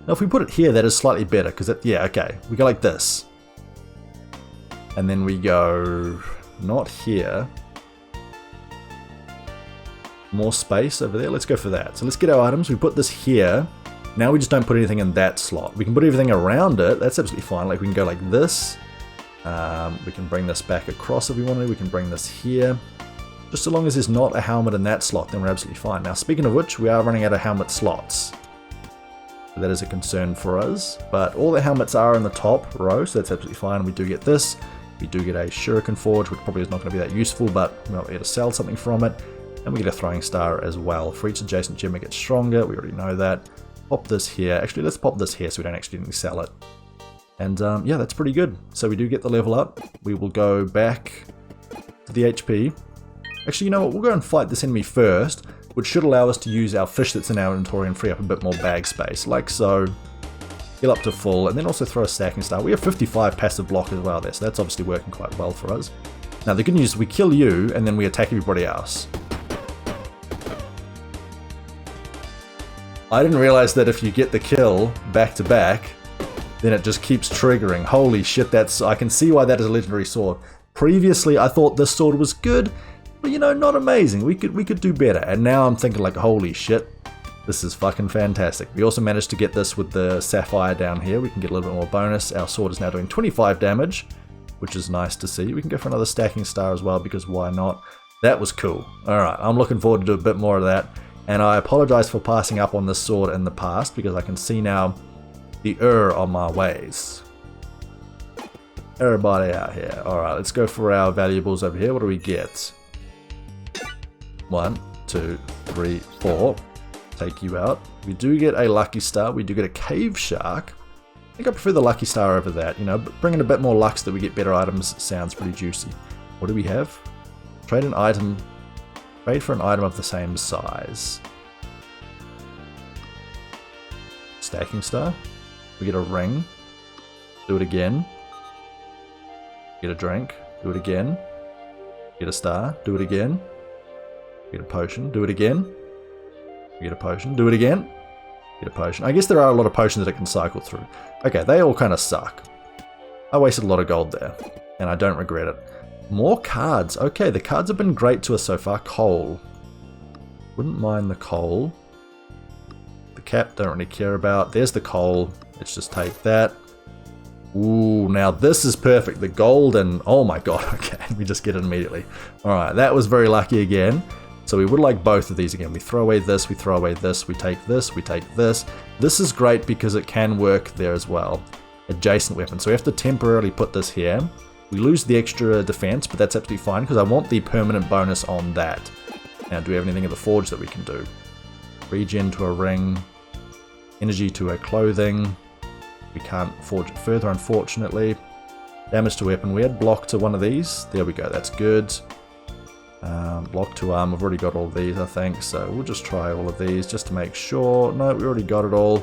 Now, if we put it here, that is slightly better, because it, yeah, okay. We go like this. And then we go, not here. More space over there, let's go for that. So let's get our items, we put this here. Now we just don't put anything in that slot. We can put everything around it, that's absolutely fine. Like, we can go like this. We can bring this back across if we want to, we can bring this here. Just so long as there's not a helmet in that slot, then we're absolutely fine. Now, speaking of which, we are running out of helmet slots. So that is a concern for us. But all the helmets are in the top row, so that's absolutely fine. We do get this. We do get a Shuriken Forge, which probably is not going to be that useful, but we'll be able to sell something from it. And we get a Throwing Star as well. For each adjacent gem, it gets stronger. We already know that. Pop this here. Actually, let's pop this here so we don't accidentally sell it. And yeah, that's pretty good. So we do get the level up. We will go back to the HP. Actually, you know what? We'll go and fight this enemy first, which should allow us to use our fish that's in our inventory and free up a bit more bag space, like so. Heal up to full, and then also throw a Stacking Star. We have 55 passive block as well there, so that's obviously working quite well for us. Now, the good news is we kill you, and then we attack everybody else. I didn't realize that if you get the kill back to back, then it just keeps triggering. Holy shit, that's... I can see why that is a legendary sword. Previously, I thought this sword was good, but you know, not amazing. We could do better. And now I'm thinking like, holy shit, This is fucking fantastic. We also managed to get this with the sapphire down here. We can get a little bit more bonus. Our sword is now doing 25 damage, which is nice to see. We can go for another stacking star as well, because why not? That was cool. Alright, I'm looking forward to do a bit more of that. And I apologize for passing up on this sword in the past, because I can see now the error on my ways. Everybody out here. Alright, let's go for our valuables over here. What do we get? 1, 2, 3, 4. Take you out. We do get a lucky star. We do get a cave shark. I think I prefer the lucky star over that. You know, bringing a bit more luck so that we get better items sounds pretty juicy. What do we have? Trade an item. Trade for an item of the same size. Stacking star. We get a ring. Do it again. Get a drink. Do it again. Get a star. Do it again. Get a potion. Do it again. Get a potion. Do it again. Get a potion. I guess there are a lot of potions that it can cycle through. Okay, they all kind of suck. I wasted a lot of gold there, and I don't regret it. More cards. Okay, the cards have been great to us so far. Coal. Wouldn't mind the coal. The cap, don't really care about. There's the coal. Let's just take that. Ooh, now this is perfect. The gold and... oh my god, okay. We just get it immediately. Alright, that was very lucky again. So we would like both of these again. We throw away this, we throw away this, we take this, we take this. This is great because it can work there as well. Adjacent weapon. So we have to temporarily put this here. We lose the extra defense, but that's absolutely fine because I want the permanent bonus on that. Now, do we have anything in the forge that we can do? Regen to a ring. Energy to a clothing. We can't forge it further, unfortunately. Damage to weapon. We had block to one of these. There we go, that's good. Block to arm, I've already got all these I think, so we'll just try all of these just to make sure. No, we already got it all.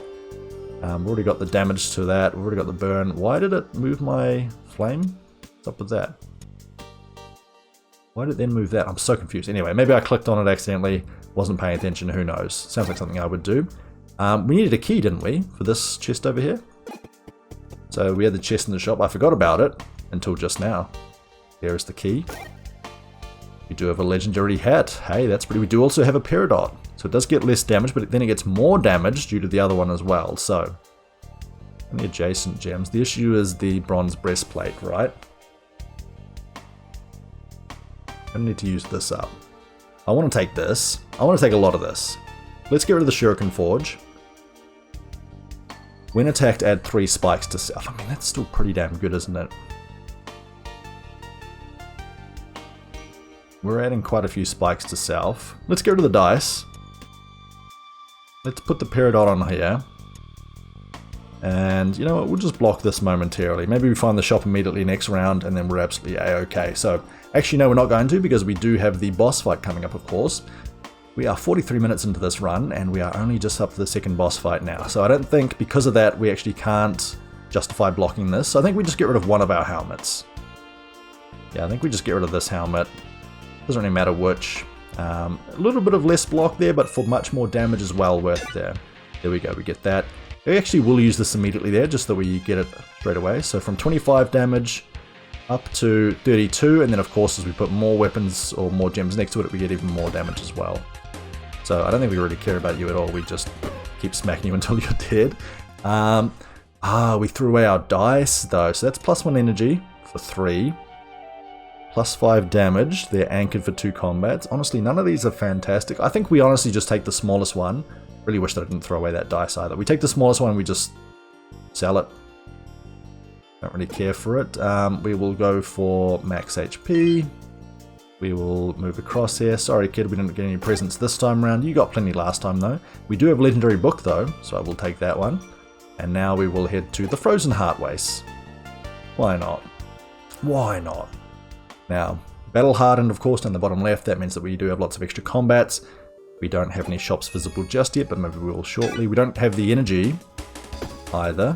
We've already got the damage to that, we've already got the burn. Why did it move my flame? What's up with that? Why did it then move that? I'm so confused. Anyway, maybe I clicked on it accidentally, wasn't paying attention, who knows. Sounds like something I would do. We needed a key, didn't we, for this chest over here? So we had the chest in the shop, I forgot about it until just now. There is the key. We do have a legendary hat. Hey, that's pretty. We do also have a peridot. So it does get less damage, but then it gets more damage due to the other one as well. So, any adjacent gems. The issue is the bronze breastplate, right? I need to use this up. I want to take this. I want to take a lot of this. Let's get rid of the shuriken forge. When attacked, add 3 spikes to self. I mean, that's still pretty damn good, isn't it? We're adding quite a few spikes to self. Let's get rid of the dice. Let's put the peridot on here. And you know what, we'll just block this momentarily. Maybe we find the shop immediately next round and then we're absolutely a-okay. So, actually no, we're not going to because we do have the boss fight coming up, of course. We are 43 minutes into this run and we are only just up to the second boss fight now. So I don't think, because of that, we actually can't justify blocking this. So I think we just get rid of one of our helmets. Yeah, I think we just get rid of this helmet. Doesn't really matter which. A little bit of less block there, but for much more damage as well worth there. There we go, we get that. We actually will use this immediately there, just so we get it straight away. So from 25 damage up to 32, and then of course as we put more weapons or more gems next to it, we get even more damage as well. So I don't think we really care about you at all, we just keep smacking you until you're dead. We threw away our dice though, so that's +1 energy for 3. +5 damage, they're anchored for 2 combats. Honestly, none of these are fantastic. I think we honestly just take the smallest one. Really wish that I didn't throw away that dice either. We take the smallest one and we just sell it. Don't really care for it. We will go for max HP. We will move across here. Sorry kid, we didn't get any presents this time around. You got plenty last time though. We do have a legendary book though, so I will take that one. And now we will head to the Frozen Heartwaste. Why not? Why not? Now, battle hardened of course down the bottom left, that means that we do have lots of extra combats. We don't have any shops visible just yet, but maybe we will shortly. We don't have the energy either,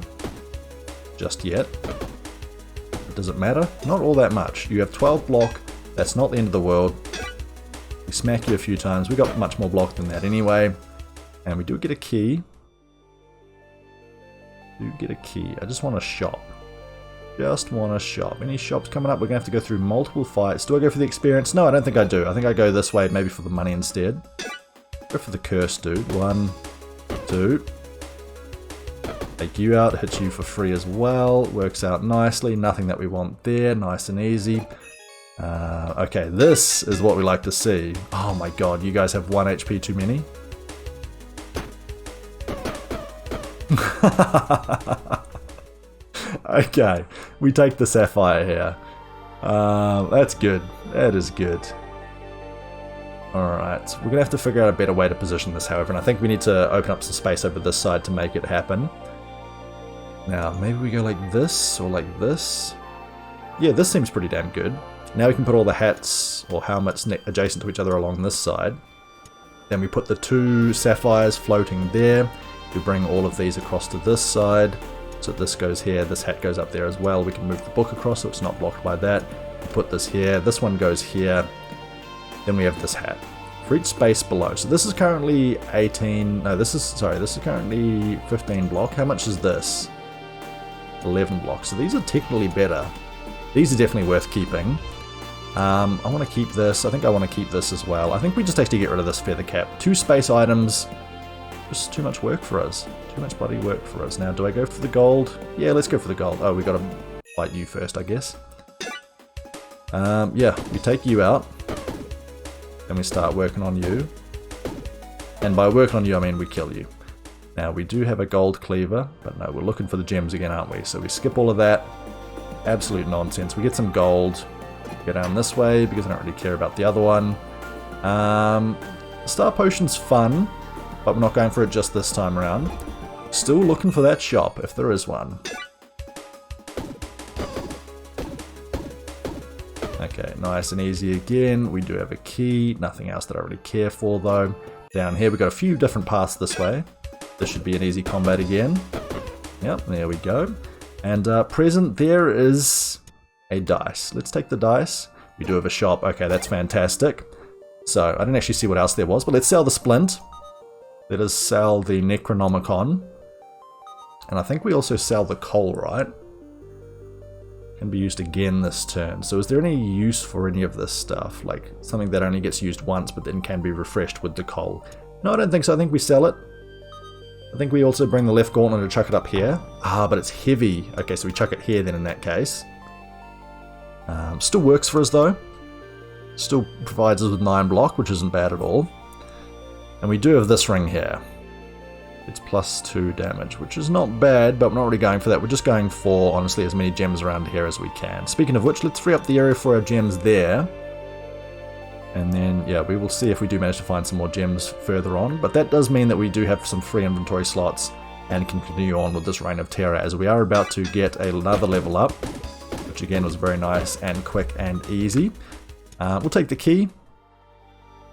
just yet. But does it matter? Not all that much. You have 12 block, that's not the end of the world. We smack you a few times, we got much more block than that anyway. And we do get a key. I just want a shop. Just want a shop. Any shops coming up? We're going to have to go through multiple fights. Do I go for the experience? No, I don't think I do. I think I go this way, maybe for the money instead. Go for the curse, dude. 1, 2. Take you out, hit you for free as well. Works out nicely. Nothing that we want there. Nice and easy. Okay, this is what we like to see. Oh my god, you guys have 1 HP too many? Okay, we take the sapphire here. That's good. That is good. Alright, we're going to have to figure out a better way to position this, however, and I think we need to open up some space over this side to make it happen. Now, maybe we go like this, or like this. Yeah, this seems pretty damn good. Now we can put all the hats, or helmets, adjacent to each other along this side. Then we put the 2 sapphires floating there. We bring all of these across to this side. So this goes here, this hat goes up there as well. We can move the book across so it's not blocked by that. We put this here, this one goes here. Then we have this hat for each space below. So this is currently 18, no this is currently 15 block. How much is this? 11 blocks. So these are technically better. These are definitely worth keeping. I want to keep this. I think I want to keep this as well. I think we just have to get rid of this feather cap. 2 space items. Just too much work for us. Too much bloody work for us. Now, do I go for the gold? Yeah, let's go for the gold. Oh, we got to fight you first, I guess. Yeah, we take you out. Then we start working on you. And by working on you, I mean we kill you. Now, we do have a gold cleaver, but no, we're looking for the gems again, aren't we? So we skip all of that. Absolute nonsense. We get some gold. Go down this way, because I don't really care about the other one. Star Potion's fun, but we're not going for it just this time around. Still looking for that shop, if there is one. Okay, nice and easy again. We do have a key. Nothing else that I really care for, though. Down here, we've got a few different paths this way. This should be an easy combat again. Yep, there we go. And present there is a dice. Let's take the dice. We do have a shop. Okay, that's fantastic. So, I didn't actually see what else there was, but let's sell the splint. Let us sell the Necronomicon. And I think we also sell the coal, right? Can be used again this turn. So is there any use for any of this stuff? Like something that only gets used once but then can be refreshed with the coal? No, I don't think so. I think we sell it. I think we also bring the left gauntlet and chuck it up here. Ah, but it's heavy. Okay, so we chuck it here then in that case. Still works for us though. Still provides us with 9 block, which isn't bad at all. And we do have this ring here. It's +2 damage, which is not bad, but we're not really going for that. We're just going for, honestly, as many gems around here as we can. Speaking of which, let's free up the area for our gems there. And then, yeah, we will see if we do manage to find some more gems further on. But that does mean that we do have some free inventory slots and can continue on with this Reign of Terror, as we are about to get another level up, which again was very nice and quick and easy. We'll take the key.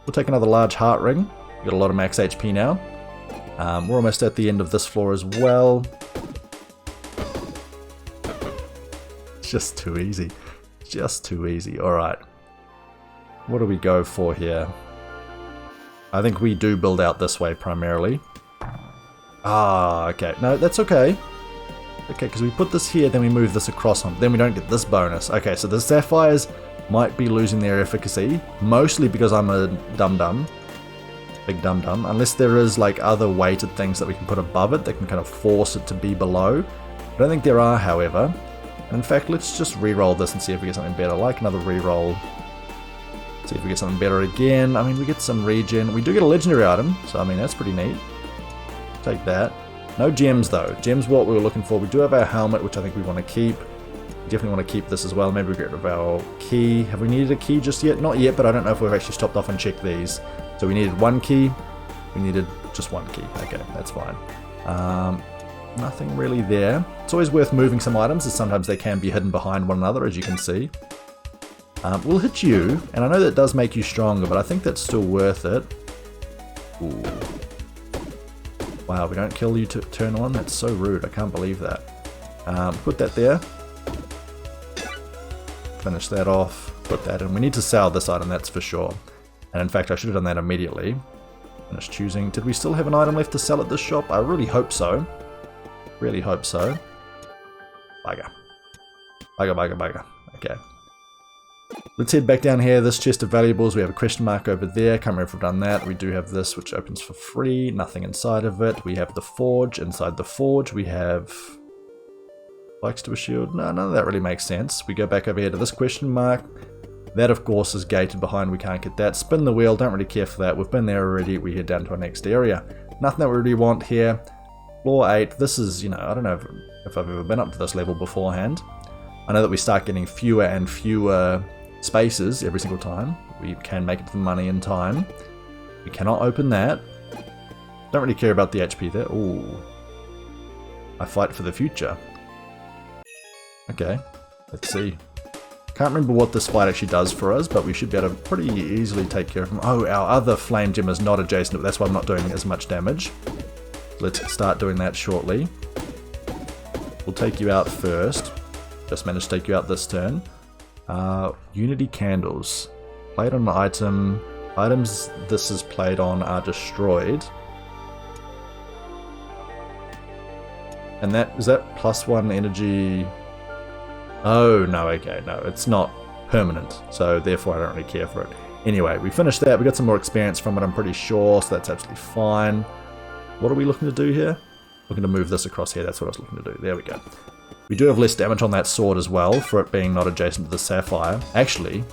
We'll take another large heart ring. We've got a lot of max HP now. We're almost at the end of this floor as well. It's just too easy. Just too easy. Alright. What do we go for here? I think we do build out this way primarily. Ah, okay. No, that's okay. Okay, because we put this here, then we move this across on. Then we don't get this bonus. Okay, so the sapphires might be losing their efficacy. Mostly because I'm a dum-dum. Big dum-dum. Unless there is like other weighted things that we can put above it that can kind of force it to be below. I don't think there are, however. In fact, let's just re-roll this and see if we get something better. Like another re-roll. See if we get something better again. I mean, we get some regen. We do get a legendary item, so I mean, that's pretty neat. Take that. No gems, though. Gems what we were looking for. We do have our helmet, which I think we want to keep. We definitely want to keep this as well. Maybe we get rid of our key. Have we needed a key just yet? Not yet, but I don't know if we've actually stopped off and checked these. So we needed 1 key. We needed just 1 key. Okay, that's fine. Nothing really there. It's always worth moving some items, as sometimes they can be hidden behind one another, as you can see. We'll hit you, and I know that does make you stronger, but I think that's still worth it. Ooh. Wow, we don't kill you to turn on? That's so rude, I can't believe that. Put that there. Finish that off. Put that in. We need to sell this item, that's for sure. And in fact, I should have done that immediately. Finish choosing. Did we still have an item left to sell at this shop? I really hope so. Really hope so. Bugger. Bugger, bugger, bugger. Okay. Let's head back down here. This chest of valuables, we have a question mark over there. Can't remember if we've done that. We do have this, which opens for free. Nothing inside of it. We have the forge. Inside the forge, we have spikes to a shield. No, none of that really makes sense. We go back over here to this question mark. That, of course, is gated behind. We can't get that. Spin the wheel. Don't really care for that. We've been there already. We head down to our next area. Nothing that we really want here. Floor 8. This is, you know, I don't know if I've ever been up to this level beforehand. I know that we start getting fewer and fewer spaces every single time. We can make it to the money in time. We cannot open that. Don't really care about the HP there. Ooh. I fight for the future. Okay. Let's see. Can't remember what this fight actually does for us, but we should be able to pretty easily take care of him. Oh, our other flame gem is not adjacent, but that's why I'm not doing as much damage. Let's start doing that shortly. We'll take you out first. Just managed to take you out this turn. Unity candles. Played on an item. Items this is played on are destroyed. And is that +1 energy? Oh, no, okay, no, it's not permanent, so therefore I don't really care for it. Anyway, we finished that, we got some more experience from it, I'm pretty sure, so that's absolutely fine. What are we looking to do here? Looking to move this across here, that's what I was looking to do. There we go. We do have less damage on that sword as well, for it being not adjacent to the sapphire. Actually,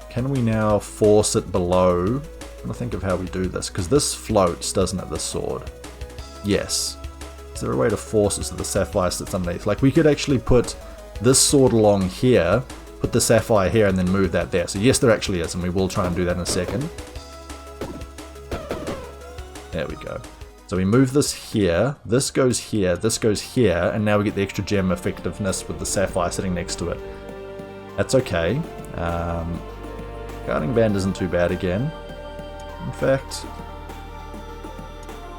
can we now force it below? I'm trying to think of how we do this, because this floats, doesn't it, this sword? Yes. Is there a way to force it so the sapphire sits underneath? Like, we could actually put this sword along here, put the sapphire here, and then move that there. So yes, there actually is, and we will try and do that in a second. There we go. So we move this here, this goes here, and now we get the extra gem effectiveness with the sapphire sitting next to it. That's okay. Guarding band isn't too bad again. In fact,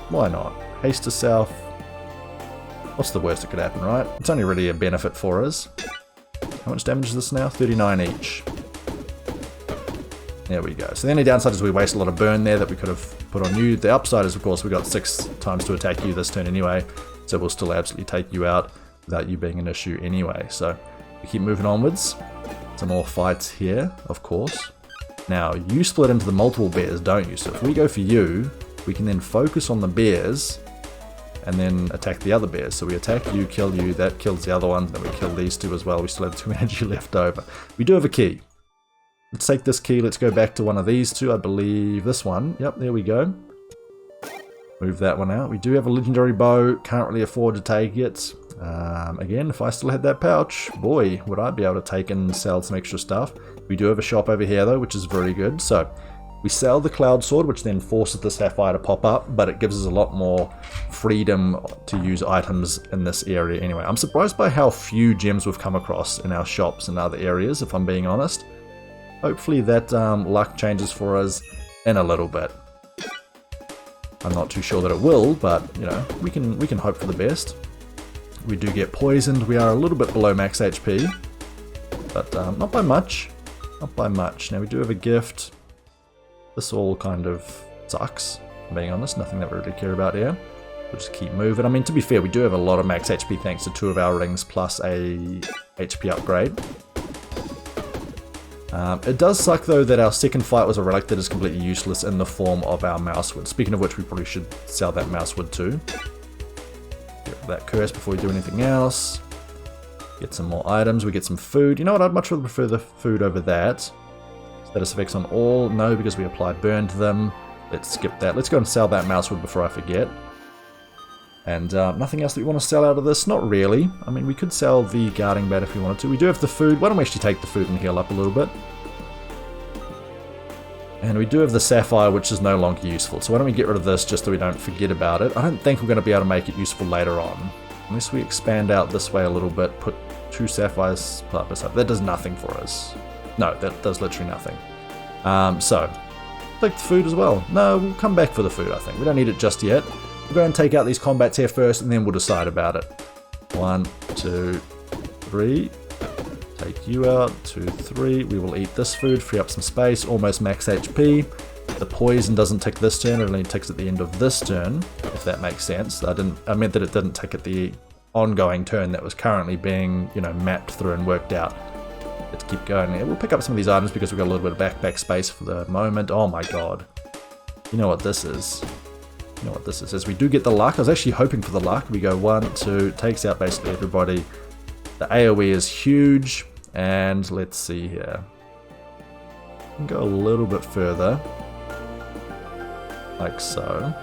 why not? Haste to south. What's the worst that could happen, right? It's only really a benefit for us. How much damage is this now? 39 each. There we go. So the only downside is we waste a lot of burn there that we could have put on you. The upside is, of course, we got 6 times to attack you this turn anyway, so we'll still absolutely take you out without you being an issue anyway. So we keep moving onwards. Some more fights here, of course. Now, you split into the multiple bears, don't you? So if we go for you, we can then focus on the bears and then attack the other bears. So we attack you, kill you, that kills the other ones, then we kill these two as well. We still have 2 energy left over. We do have a key. Let's take this key, let's go back to one of these two, I believe this one. Yep, there we go. Move that one out. We do have a legendary bow, can't really afford to take it. Again, if I still had that pouch, boy, would I be able to take and sell some extra stuff. We do have a shop over here though, which is very good. So we sell the cloud sword, which then forces the sapphire to pop up, but it gives us a lot more freedom to use items in this area anyway. I'm surprised by how few gems we've come across in our shops and other areas, if I'm being honest. Hopefully that luck changes for us in a little bit. I'm not too sure that it will, but you know, we can hope for the best. We do get poisoned. We are a little bit below max HP, but not by much. Not by much. Now we do have a gift. This all kind of sucks, if I'm being honest. Nothing that we really care about here. We'll just keep moving. I mean, to be fair, we do have a lot of max HP thanks to 2 of our rings plus a HP upgrade. It does suck though that our second fight was a relic that is completely useless in the form of our mousewood. Speaking of which, we probably should sell that mousewood too. Get rid of that curse before we do anything else. Get some more items, we get some food. You know what, I'd much rather prefer the food over that. Status effects on all, no, because we apply burn to them. Let's skip that. Let's go and sell that mousewood before I forget. And nothing else that we want to sell out of this? Not really. I mean, we could sell the guarding bat if we wanted to. We do have the food. Why don't we actually take the food and heal up a little bit? And we do have the sapphire, which is no longer useful. So why don't we get rid of this just so we don't forget about it? I don't think we're going to be able to make it useful later on. Unless we expand out this way a little bit, put 2 sapphires up. That does nothing for us. No, that does literally nothing. So, take the food as well. No, we'll come back for the food, I think. We don't need it just yet. We'll go and take out these combats here first, and then we'll decide about it. 1, 2, 3. Take you out. 2, 3. We will eat this food, free up some space. Almost max HP. The poison doesn't tick this turn, it only ticks at the end of this turn, if that makes sense. I meant that it didn't tick at the ongoing turn that was currently being, you know, mapped through and worked out. Let's keep going. Yeah, we'll pick up some of these items because we've got a little bit of backpack space for the moment. Oh my god. You know what this is. You know what this is. As we do get the luck, I was actually hoping for the luck. We go 1, 2, takes out basically everybody. The AoE is huge. And let's see here. We can go a little bit further. Like so.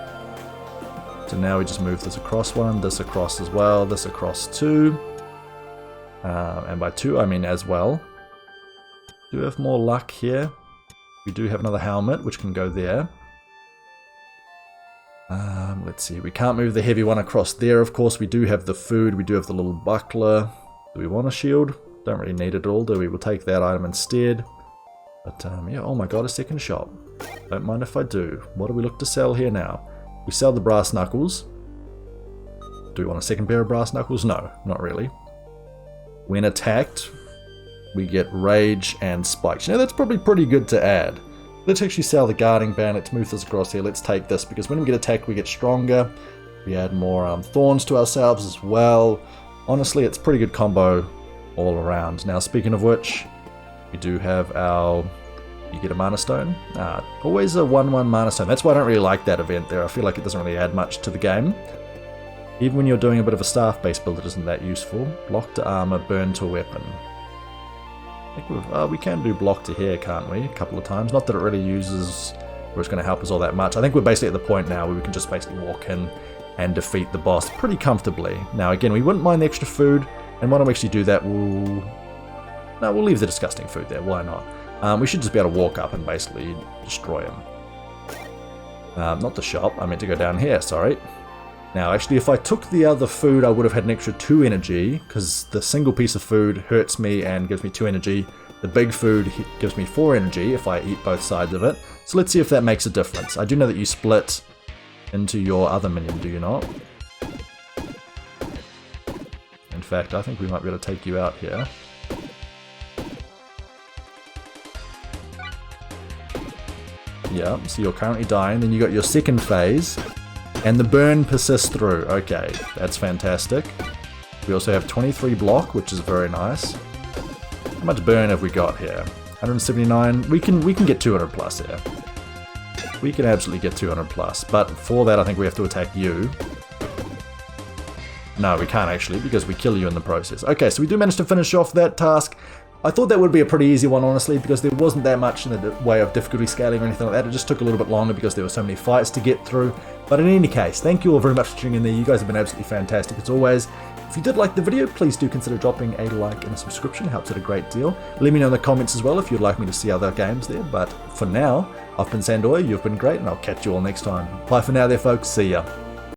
So now we just move this across 1, this across as well, this across 2. And by 2 I mean as well. Do have more luck here. We do have another helmet which can go there. Let's see, we can't move the heavy one across there, of course. We do have the food, we do have the little buckler. Do we want a shield? Don't really need it at all, do we? We'll take that item instead. But yeah, oh my god, a second shop. Don't mind if I do. What do we look to sell here now? We sell the brass knuckles. Do we want a second pair of brass knuckles? No, not really. When attacked, we get rage and spikes. You know, that's probably pretty good to add. Let's actually sell the guarding band. Let's move this across here. Let's take this, because when we get attacked, we get stronger. We add more thorns to ourselves as well. Honestly, it's a pretty good combo all around. Now, speaking of which, we do have our... You get a mana stone. Always a 1-1 mana stone. That's why I don't really like that event there. I feel like it doesn't really add much to the game. Even when you're doing a bit of a staff-based build, it isn't that useful. Block to armor, burn to weapon. I think we can do block to hair, can't we? A couple of times. Not that it really uses, or it's going to help us all that much. I think we're basically at the point now where we can just basically walk in and defeat the boss pretty comfortably. Now, again, we wouldn't mind the extra food, and why don't we actually do that? We'll leave the disgusting food there. Why not? We should just be able to walk up and basically destroy him. Not the shop. I meant to go down here. Sorry. Now, actually, if I took the other food, I would have had an extra 2 energy, because the single piece of food hurts me and gives me 2 energy. The big food gives me 4 energy if I eat both sides of it. So let's see if that makes a difference. I do know that you split into your other minion, do you not? In fact, I think we might be able to take you out here. Yeah, so you're currently dying. Then you got your second phase. And the burn persists through. Okay, that's fantastic. We also have 23 block, which is very nice. How much burn have we got here? 179. We can get 200 plus here. We can absolutely get 200 plus. But for that, I think we have to attack you. No, we can't actually, because we kill you in the process. Okay, so we do manage to finish off that task. I thought that would be a pretty easy one, honestly, because there wasn't that much in the way of difficulty scaling or anything like that. It just took a little bit longer because there were so many fights to get through. But in any case, thank you all very much for tuning in there. You guys have been absolutely fantastic as always. If you did like the video, please do consider dropping a like and a subscription. It helps out a great deal. Let me know in the comments as well if you'd like me to see other games there. But for now, I've been Sandoy, you've been great, and I'll catch you all next time. Bye for now there, folks. See ya.